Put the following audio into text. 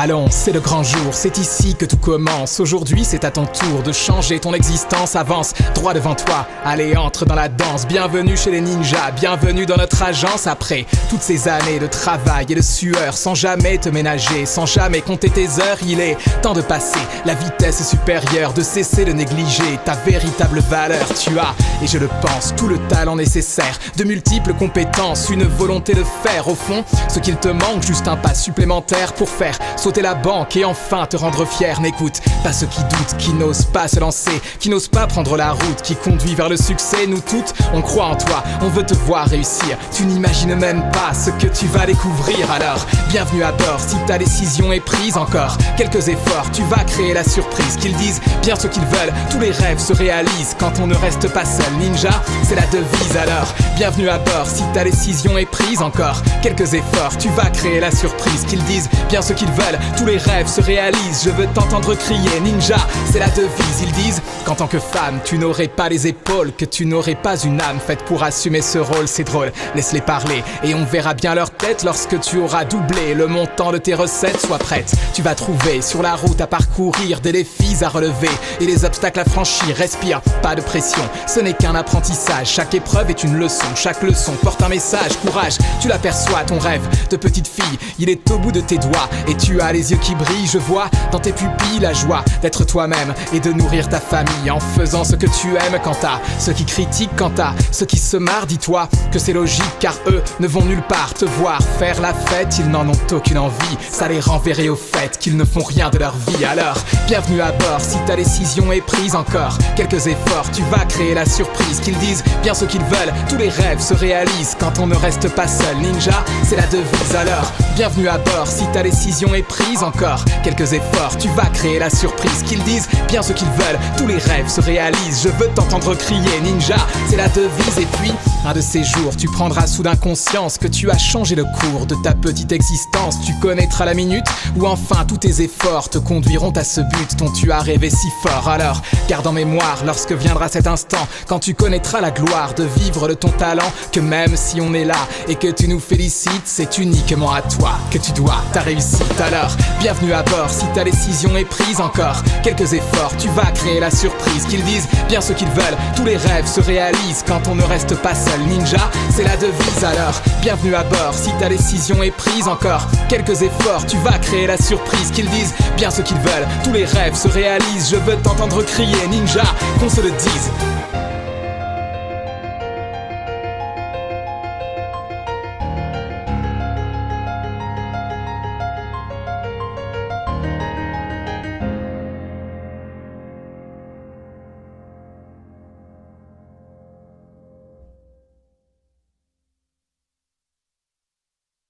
Allons, c'est le grand jour, c'est ici que tout commence. Aujourd'hui, c'est à ton tour de changer ton existence. Avance, droit devant toi, allez, entre dans la danse. Bienvenue chez les ninjas, bienvenue dans notre agence. Après toutes ces années de travail et de sueur, sans jamais te ménager, sans jamais compter tes heures, il est temps de passer la vitesse supérieure, de cesser de négliger ta véritable valeur. Tu as, et je le pense, tout le talent nécessaire, de multiples compétences, une volonté de faire. Au fond, ce qu'il te manque, juste un pas supplémentaire pour faire sauter la banque et enfin te rendre fier. N'écoute pas ceux qui doutent, qui n'osent pas se lancer, qui n'osent pas prendre la route qui conduit vers le succès. Nous toutes, on croit en toi, on veut te voir réussir. Tu n'imagines même pas ce que tu vas découvrir. Alors, bienvenue à bord, si ta décision est prise. Encore quelques efforts, tu vas créer la surprise. Qu'ils disent bien ce qu'ils veulent, tous les rêves se réalisent quand on ne reste pas seul. Ninja, c'est la devise. Alors, bienvenue à bord, si ta décision est prise. Encore quelques efforts, tu vas créer la surprise. Qu'ils disent bien ce qu'ils veulent, tous les rêves se réalisent. Je veux t'entendre crier, ninja, c'est la devise. Ils disent qu'en tant que femme, tu n'aurais pas les épaules, que tu n'aurais pas une âme faite pour assumer ce rôle. C'est drôle, laisse-les parler et on verra bien leur tête lorsque tu auras doublé le montant de tes recettes. Sois prête, tu vas trouver sur la route à parcourir des défis à relever et des obstacles à franchir. Respire, pas de pression, ce n'est qu'un apprentissage. Chaque épreuve est une leçon, chaque leçon porte un message. Courage, tu l'aperçois, ton rêve de petite fille, il est au bout de tes doigts et tu as les yeux qui brillent. Je vois dans tes pupilles la joie d'être toi-même et de nourrir ta famille en faisant ce que tu aimes. Quant à ceux qui critiquent, quant à ceux qui se marrent, dis-toi que c'est logique car eux ne vont nulle part te voir faire la fête. Ils n'en ont aucune envie, ça les renverrait au fait qu'ils ne font rien de leur vie. Alors, bienvenue à bord, si ta décision est prise. Encore quelques efforts, tu vas créer la surprise. Qu'ils disent bien ce qu'ils veulent, tous les rêves se réalisent quand on ne reste pas seul. Ninja, c'est la devise. Alors, bienvenue à bord, si ta décision est prise. Encore quelques efforts, tu vas créer la surprise. Qu'ils disent bien ce qu'ils veulent, tous les rêves se réalisent. Je veux t'entendre crier, ninja, c'est la devise. Et puis, un de ces jours, tu prendras soudain conscience que tu as changé le cours de ta petite existence. Tu connaîtras la minute où enfin tous tes efforts te conduiront à ce but dont tu as rêvé si fort. Alors, garde en mémoire lorsque viendra cet instant, quand tu connaîtras la gloire de vivre de ton talent, que même si on est là et que tu nous félicites, c'est uniquement à toi que tu dois ta réussite. Alors, bienvenue à bord, si ta décision est prise. Encore quelques efforts, tu vas créer la surprise. Qu'ils disent bien ce qu'ils veulent, tous les rêves se réalisent quand on ne reste pas seul. Ninja, c'est la devise. Alors, bienvenue à bord, si ta décision est prise. Encore quelques efforts, tu vas créer la surprise. Qu'ils disent bien ce qu'ils veulent, tous les rêves se réalisent. Je veux t'entendre crier, ninja, qu'on se le dise.